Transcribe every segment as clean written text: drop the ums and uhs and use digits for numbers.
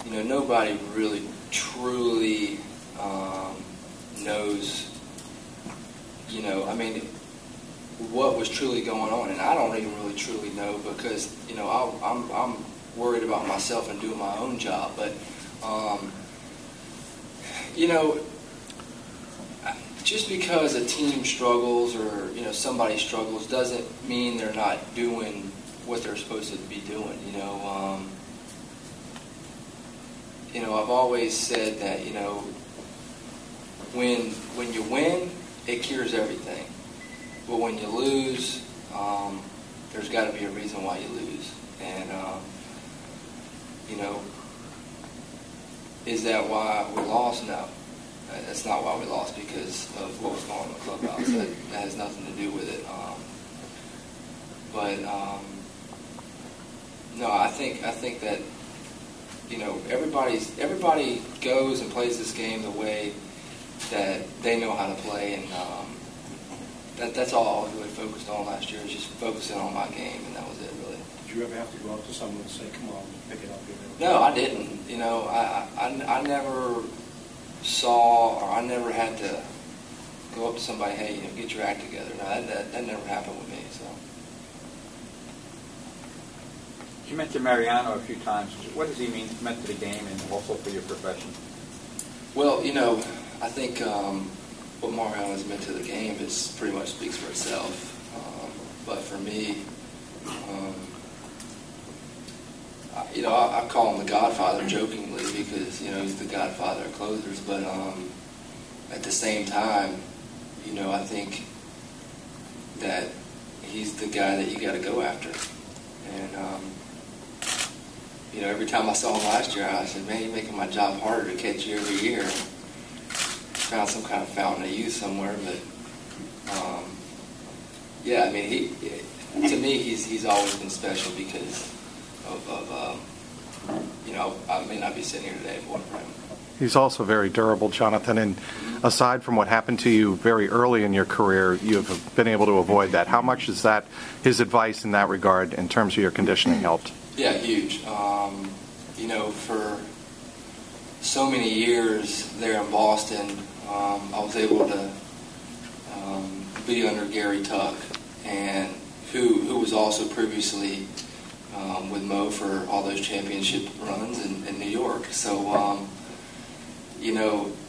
nobody really truly knows, what was truly going on, and I don't even really truly know because, I'm worried about myself and doing my own job, but, just because a team struggles or, somebody struggles doesn't mean they're not doing what they're supposed to be doing, I've always said that, when you win, it cures everything. But when you lose, there's got to be a reason why you lose. And, is that why we lost? No. That's not why we lost, because of what was going on in the clubhouse. That has nothing to do with it. No, I think that, everybody goes and plays this game the way that they know how to play, and that's all I was really focused on last year, was just focusing on my game, and that was it, really. Did you ever have to go up to someone and say, come on, pick it up? No, I didn't. I never saw, or I never had to go up to somebody, hey, get your act together. No, that never happened with me, so. You mentioned Mariano a few times. What does he meant to the game and also for your profession? Well, I think what Mariano has meant to the game is pretty much speaks for itself. But for me, I call him the Godfather jokingly because, he's the Godfather of closers. But at the same time, I think that he's the guy that you got to go after. And, every time I saw him last year, I said, man, you're making my job harder to catch you every year. Found some kind of fountain of youth somewhere, but to me, he's always been special because of I may not be sitting here today if it wasn't for him. He's also very durable, Jonathan, and aside from what happened to you very early in your career, you've been able to avoid that. How much is that, his advice in that regard, in terms of your conditioning, helped? Yeah, huge. For so many years there in Boston, I was able to be under Gary Tuck, and who was also previously with Mo for all those championship runs in New York. So,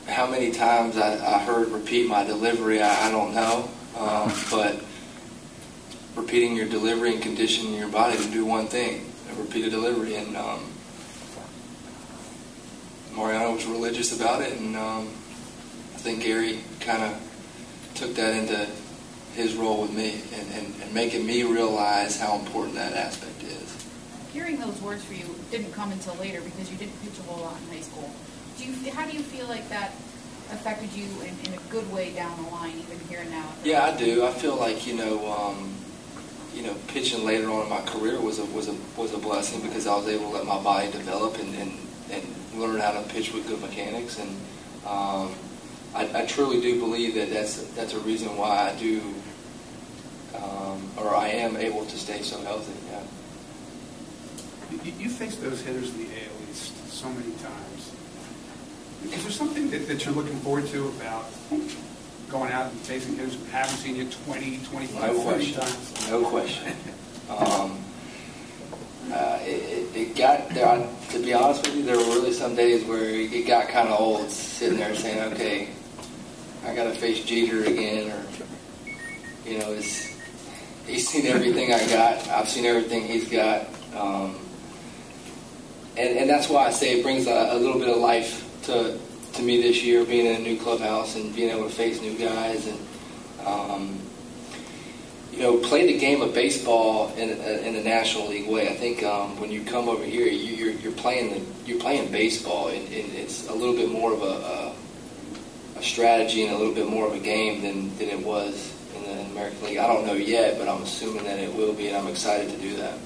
how many times I heard repeat my delivery, I don't know, but repeating your delivery and conditioning your body to do one thing, repeat a delivery, and Mariano was religious about it, and I think Gary kind of took that into his role with me and making me realize how important that aspect is. Hearing those words for you didn't come until later because you didn't pitch a whole lot in high school. How do you feel like that affected you in a good way down the line, even here and now? Yeah, I do. I feel like, pitching later on in my career was a blessing because I was able to let my body develop and learn how to pitch with good mechanics, and I truly do believe that that's a reason why I do or I am able to stay so healthy. Yeah. You faced those hitters in the AL East so many times. Is there something that you're looking forward to about going out and facing hitters who haven't seen you 20, 25, 30 times? No question. It got there. To be honest with you, there were really some days where it got kind of old sitting there saying, "Okay, I got to face Jeter again," or he's seen everything I got. I've seen everything he's got, and that's why I say it brings a little bit of life to me this year, being in a new clubhouse and being able to face new guys and play the game of baseball in a National League way. I think when you come over here, you're playing baseball, and it's a little bit more of a strategy and a little bit more of a game than it was in the American League. I don't know yet, but I'm assuming that it will be, and I'm excited to do that.